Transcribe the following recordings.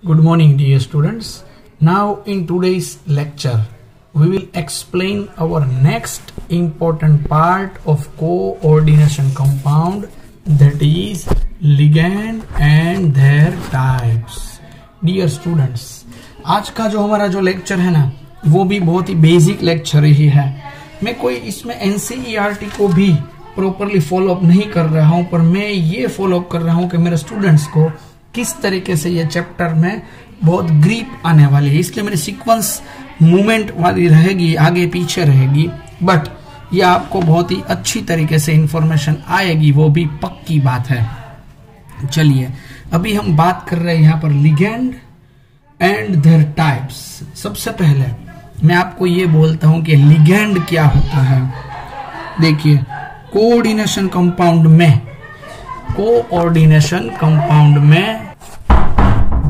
Good morning, dear students. Now, in today's lecture, we will explain our next important part of coordination compound, that is ligand and their types. Dear students, आज का जो हमारा जो lecture है ना, वो भी बहुत ही बेसिक लेक्चर ही है. मैं कोई इसमें NCERT को भी प्रॉपरली फॉलो अप नहीं कर रहा हूं, पर मैं ये फॉलो अप कर रहा हूं कि मेरे स्टूडेंट्स को किस तरीके से ये चैप्टर में बहुत ग्रिप आने वाली है. इसलिए मेरी सीक्वेंस मूवमेंट वाली रहेगी, आगे पीछे रहेगी, बट ये आपको बहुत ही अच्छी तरीके से इंफॉर्मेशन आएगी, वो भी पक्की बात है. चलिए, अभी हम बात कर रहे हैं यहाँ पर लिगेंड एंड देयर टाइप्स. सबसे पहले मैं आपको ये बोलता हूं कि लिगेंड क्या होता है. देखिए, कोऑर्डिनेशन कंपाउंड में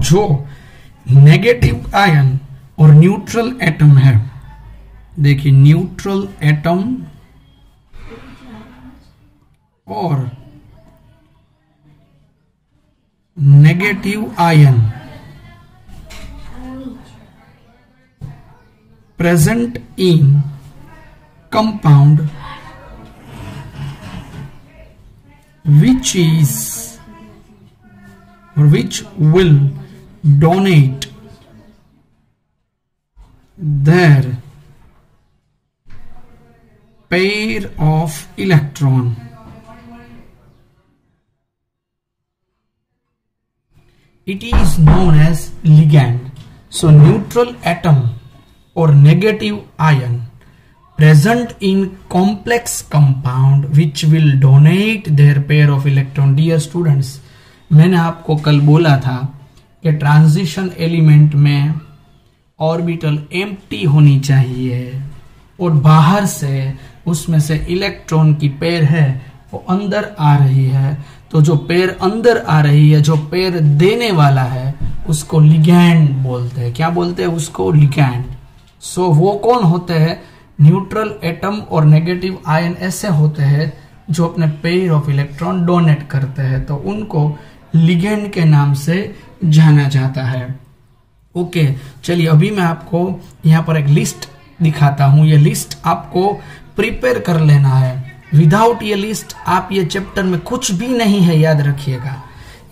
जो नेगेटिव आयन और न्यूट्रल एटम है, देखिए न्यूट्रल एटम और negative ion present in compound which will donate their pair of electron. It is known as ligand. So neutral atom or negative ion present in complex compound which will donate their pair of electron. Dear students, मैंने आपको कल बोला था कि transition element में orbital empty होनी चाहिए और बाहर से उसमें से इलेक्ट्रॉन की पेयर है वो अंदर आ रही है. तो जो पेयर अंदर आ रही है, जो पेयर देने वाला है, उसको लिगैंड बोलते हैं. क्या बोलते हैं उसको? लिगैंड. सो वो कौन होते हैं? न्यूट्रल एटम और नेगेटिव आयन ऐसे होते हैं जो अपने पेयर ऑफ इलेक्ट्रॉन डोनेट करते हैं, तो उनको लिगेंड के नाम से जाना जाता है. ओके, चलिए अभी मैं आपको यहाँ पर एक लिस्ट दिखाता हूं. ये लिस्ट आपको प्रिपेयर कर लेना है. विदाउट ये लिस्ट आप ये चैप्टर में कुछ भी नहीं है, याद रखिएगा.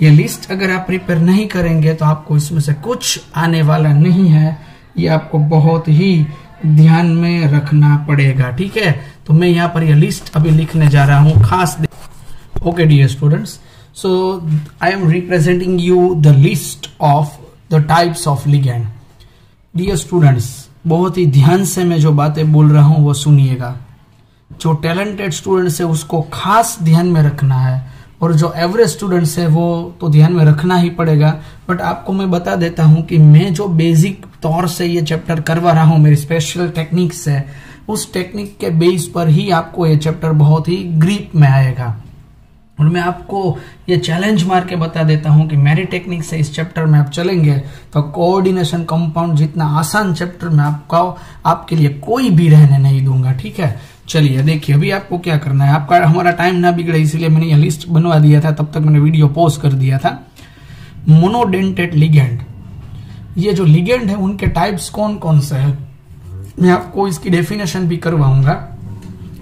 ये लिस्ट अगर आप प्रिपेयर नहीं करेंगे तो आपको इसमें से कुछ आने वाला नहीं है. ये आपको बहुत ही ध्यान में रखना पड़ेगा, ठीक है. तो मैं यहाँ पर ये लिस्ट अभी लिखने जा रहा हूँ खास. Okay dear students, so I am representing you the list of the types of legend. Dear students, बहुत ही ध्यान से मैं जो बातें बोल रहा हूँ वो सुनिएगा. जो टैलेंटेड स्टूडेंट्स है उसको खास ध्यान में रखना है, और जो एवरेज स्टूडेंट्स है वो तो ध्यान में रखना ही पड़ेगा. बट आपको मैं बता देता हूं कि मैं जो बेसिक तौर से ये चैप्टर करवा रहा हूं, मेरी स्पेशल टेक्निक्स है, उस टेक्निक के बेस पर ही आपको ये चैप्टर बहुत ही ग्रिप में आएगा. और मैं आपको ये चैलेंज मार के बता देता हूं कि मेरी टेक्निक से इस चैप्टर में आप चलेंगे तो कोऑर्डिनेशन कंपाउंड जितना आसान चैप्टर में आपके लिए कोई भी रहने नहीं दूंगा, ठीक है. चलिए देखिए, अभी आपको क्या करना है. आपका हमारा टाइम ना बिगड़े इसलिए मैंने ये लिस्ट बनवा दिया था, तब तक मैंने वीडियो पॉज कर दिया था. मोनोडेंटेड लिगेंड, ये जो लिगेंड है उनके टाइप्स कौन कौन से हैं, मैं आपको इसकी डेफिनेशन भी करवाऊंगा,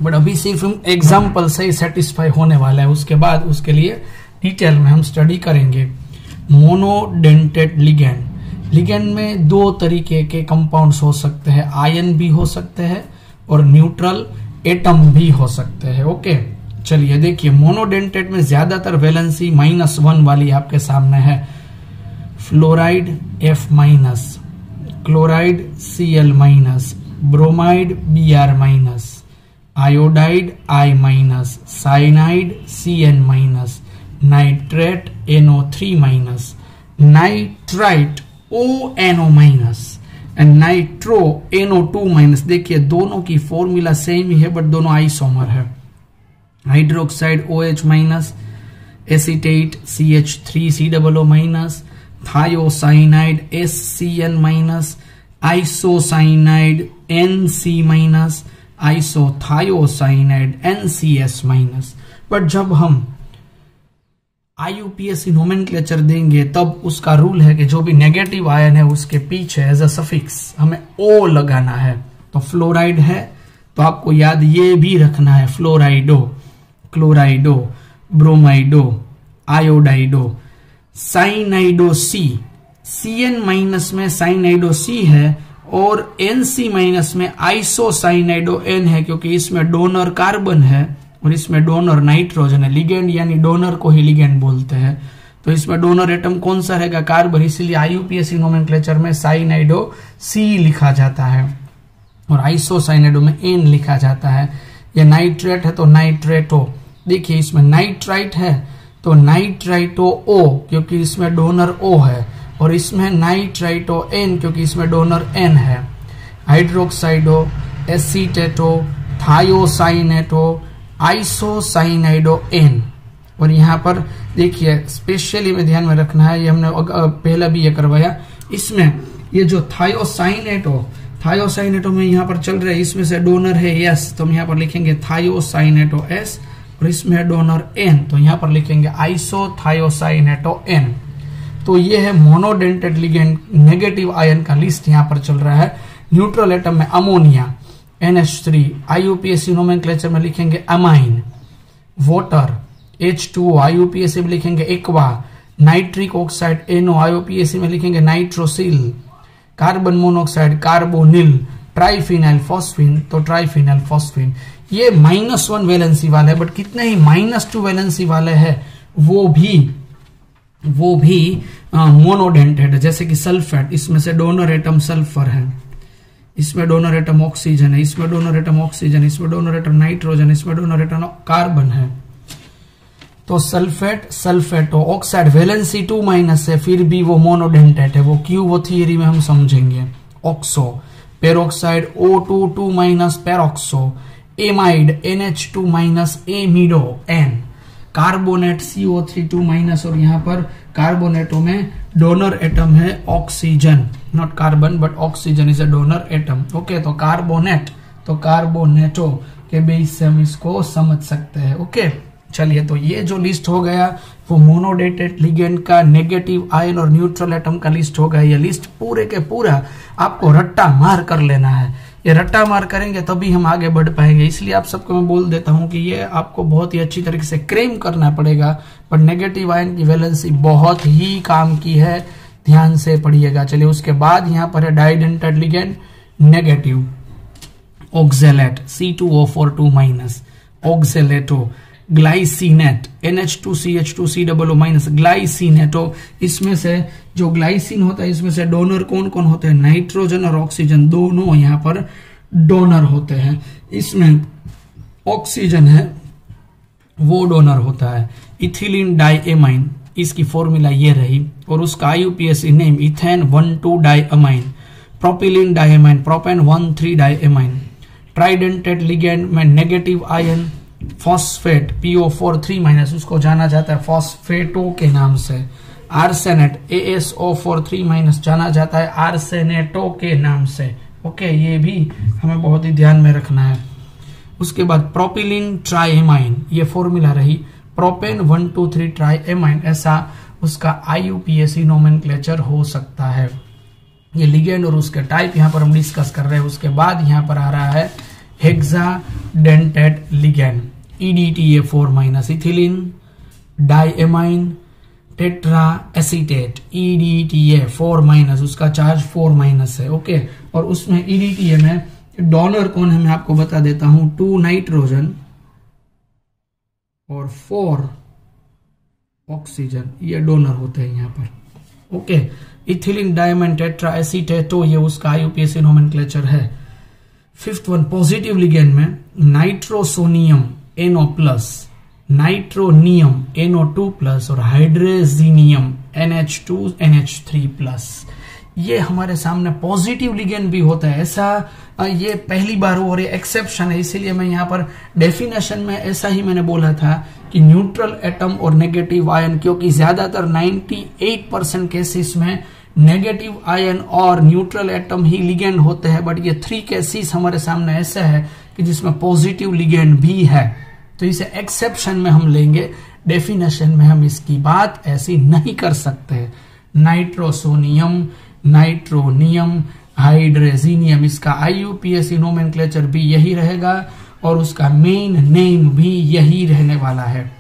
बट अभी सिर्फ एग्जाम्पल से ही सेटिस्फाई होने वाला है. उसके बाद उसके लिए डिटेल में हम स्टडी करेंगे. मोनोडेंटेड लिगेंड, लिगेंड में दो तरीके के कंपाउंड्स हो सकते हैं. आयन भी हो सकते हैं और न्यूट्रल एटम भी हो सकते हैं. ओके, चलिए देखिए, मोनोडेंटेड में ज्यादातर वैलेंसी -1 वाली आपके सामने है. Fluoride F-, chloride Cl-, bromide Br-, iodide I-, cyanide Cn-, nitrate NO3-, nitrite ONO-, and nitro NO2-. देखिए दोनों की फॉर्मूला सेम ही है, बट दोनों आइसोमर है. Hydroxide OH-, acetate CH3COO-, thiocyanide SCN-, isocyanide NC-, आइसोथायोसाइनाइड NCS-. But जब हम IUPAC nomenclature देंगे तब उसका रूल है कि जो भी नेगेटिव आयन है उसके पीछे एज अ सफिक्स हमें O लगाना है। तो फ्लोराइड है तो आपको याद ये भी रखना है, फ्लोराइडो, क्लोराइडो, ब्रोमाइडो, आयोडाइडो, साइनाइडो सी, Cn माइनस में साइनाइडो C है और NC माइनस में आइसोसाइनाइडो N है, क्योंकि इसमें डोनर कार्बन है और इसमें डोनर नाइट्रोजन है। लिगेंड यानी डोनर को ही लिगेंड बोलते हैं, तो इसमें डोनर एटम कौन सा रहेगा? कार्बन, इसीलिए IUPAC नोमेनक्लेचर में साइनाइडो C लिखा जाता है और आइसोसाइनाइडो में N लिखा जाता है। ये नाइट्रेट है तो नाइट्रेटो, देखिए इसमें नाइट्राइट है तो नाइट्राइटो O क्योंकि इसमें डोनर O है, और इसमें नाइट्राइटो N क्योंकि इसमें डोनर N है। हाइड्रोक्साइडो, एसीटेटो, थायोसाइनेटो, आइसोसाइनाइडो N। और यहाँ पर देखिए स्पेशली में ध्यान में रखना है, ये हमने पहला भी ये करवाया, इसमें ये जो थायोसाइनेटो में यहाँ पर चल रहा है, इसमें से डोनर है S तो हम यहाँ पर लिखेंगे थायोसाइनेटो S, और इसमें है डोनर N तो यहाँ पर लिखेंगे आइसोथायोसाइनेटो N। तो ये है मोनोडेंटेड लिगेंड नेगेटिव आयन का लिस्ट यहाँ पर चल रहा है। न्यूट्रल एटम में अमोनिया NH3, IUPAC नोमेनक्लेचर में लिखेंगे अमाइन, वाटर H2O, IUPAC में लिखेंगे aqua, nitric oxide NO, IUPAC में लिखेंगे nitrosyl, carbon monoxide carbonyl, triphenyl phosphine तो ट्राइफिनाइल फॉस्फिन। ये -1 वैलेंसी वाले, बट कितने ही -2 वैलेंसी वाले हैं वो भी मोनोडेंटेड, जैसे कि सल्फेट, इसमें से डोनर एटम सल्फर है, इसमें डोनर एटम ऑक्सीजन है, इसमें डोनर एटम ऑक्सीजन, इसमें डोनर एटम नाइट्रोजन, इसमें डोनर एटम कार्बन है। तो सल्फेट, सल्फेटो, ऑक्साइड वैलेंसी 2- है, फिर भी वो मोनोडेंटेड है, वो क्यों, वो थियरी में हम समझेंगे। Oxo, peroxide O2 2- peroxo, amide NH2- amido N, carbonate CO3 2- और यहाँ पर कार्बोनेटो में डोनर एटम है oxygen, not carbon but oxygen is a donor atom. Okay, तो कार्बोनेट तो कार्बोनेटो के बेस से हम इसको समझ सकते हैं। ओके, चलिए, तो ये जो लिस्ट हो गया वो मोनोडेंटेड लिगेंड का, नेगेटिव आयन और न्यूट्रल एटम का लिस्ट हो गया। ये लिस्ट पूरे के पूरा आपको रट्टा मार कर लेना है, ये रट्टा मार करेंगे तभी हम आगे बढ़ पाएंगे। इसलिए आप सबको मैं बोल देता हूं कि ये आपको बहुत ही अच्छी तरीके से क्रेम करना पड़ेगा, पर नेगेटिव आयन की वैलेंसी बहुत ही काम की है, ध्यान से पढ़िएगा। चलिए, उसके बाद यहाँ पर है डाइडेंटेड ligand negative, oxalate C2O4 2-, oxalato, glycinate NH2CH2COO-, glycinato. इसमें से जो ग्लाइसिन होता है इसमें से डोनर कौन कौन होते हैं? नाइट्रोजन और ऑक्सीजन दोनों यहाँ पर डोनर होते हैं। इसमें ऑक्सीजन है वो डोनर होता है। इथिलीन डाइएमाइन, इसकी फॉर्मूला ये रही, और उसका IUPAC name ethane one two diamine, propylene diamine, propane 1,3 diamine. Tridentate ligand में नेगेटिव आयन फॉस्फेट PO4 3-, उसको जाना जाता है फॉस्फेटो के नाम से। आर्सेनेट ASO4 3- जाना जाता है आर्सेनेटो के नाम से। ओके, ये भी हमें बहुत ही ध्यान में रखना है। उसके बाद प्रोपिलीन ट्राइएमाइन, ये फॉर्मूला रही, प्रोपेन 1,2,3 ट्राइएमाइन, ऐसा उसका IUPAC नोमेनक्लेचर हो सकता है। ये लिगेंड और उसके टाइप यहाँ पर हम डिस्कस कर रहे हैं। उसके बाद यहाँ पर आ रहा है hexadentate ligand, EDTA4-, ethylene diamine tetra acetate, EDTA4-, उसका चार्ज 4- है। ओके, और उसमें EDTA में डोनर कौन है मैं आपको बता देता हूं, 2 नाइट्रोजन और 4 ऑक्सीजन, ये डोनर होते हैं यहाँ पर। ओके, इथिलीन डाइएमाइन टेट्रा एसीटेटो, ये उसका IUPAC नोमेनक्लेचर है। 5th वन, पॉजिटिव लिगेंड में नाइट्रोसोनियम NO+, नाइट्रोनियम NO2+, और हाइड्रोजीनियम NH2 NH3+। ये हमारे सामने पॉजिटिव लिगेंड भी होता है। ऐसा ये पहली बार हो, और ये एक्सेप्शन है, इसीलिए मैं यहाँ पर डेफिनेशन में ऐसा ही मैंने बोला था कि न्यूट्रल एटम और नेगेटिव आयन, क्योंकि ज्यादातर 98% केसेस में नेगेटिव आयन और न्यूट्रल एटम ही लिगेंड होते हैं, बट ये 3 केसेस हमारे सामने ऐसा है कि जिसमें पॉजिटिव लिगेंड भी है, तो इसे एक्सेप्शन में हम लेंगे। डेफिनेशन में हम इसकी बात ऐसी नहीं कर सकते। नाइट्रोसोनियम, नाइट्रोनियम, हाइड्रेजीनियम, इसका IUPAC नोमेनक्लेचर भी यही रहेगा और उसका मेन नेम भी यही रहने वाला है।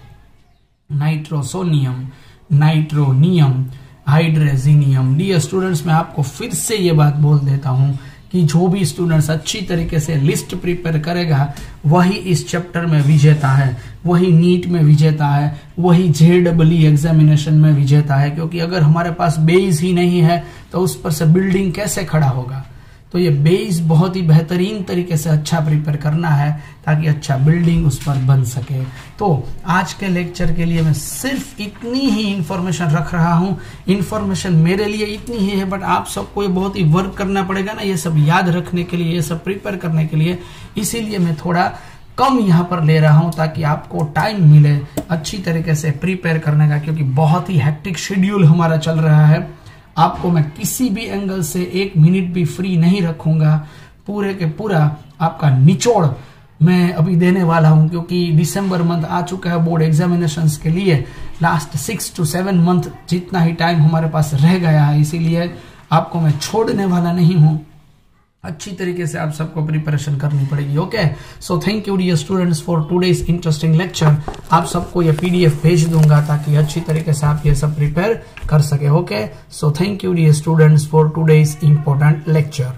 Nitrosonium, nitronium, hydrazinium. Dear students, मैं आपको फिर से ये बात बोल देता हूं कि जो भी स्टूडेंट्स अच्छी तरीके से लिस्ट प्रिपेयर करेगा वही इस चैप्टर में विजेता है, वही नीट में विजेता है, वही JEE एग्जामिनेशन में विजेता है। क्योंकि अगर हमारे पास बेस ही नहीं है तो उस पर से बिल्डिंग कैसे खड़ा होगा। तो ये बेस बहुत ही बेहतरीन तरीके से अच्छा प्रिपेयर करना है ताकि अच्छा बिल्डिंग उस पर बन सके। तो आज के लेक्चर के लिए मैं सिर्फ इतनी ही इंफॉर्मेशन रख रहा हूँ। इंफॉर्मेशन मेरे लिए इतनी ही है, बट आप सबको ये बहुत ही वर्क करना पड़ेगा ना, ये सब याद रखने के लिए, ये सब प्रिपेयर करने के लिए। इसीलिए मैं थोड़ा कम यहाँ पर ले रहा हूँ ताकि आपको टाइम मिले अच्छी तरीके से प्रिपेयर करने का, क्योंकि बहुत ही हेक्टिक शेड्यूल हमारा चल रहा है। आपको मैं किसी भी एंगल से 1 मिनट भी फ्री नहीं रखूंगा। पूरे के पूरा आपका निचोड़ मैं अभी देने वाला हूं, क्योंकि दिसंबर मंथ आ चुका है बोर्ड एग्जामिनेशंस के लिए। लास्ट 6 to 7 मंथ जितना ही टाइम हमारे पास रह गया है, इसीलिए आपको मैं छोड़ने वाला नहीं हूं। अच्छी तरीके से आप सबको प्रिपरेशन करनी पड़ेगी। Okay, so thank you dear students for today's interesting lecture. आप सबको ये PDF भेज दूंगा ताकि अच्छी तरीके से आप ये सब प्रिपेयर कर सके। Okay, so thank you dear students for today's important lecture.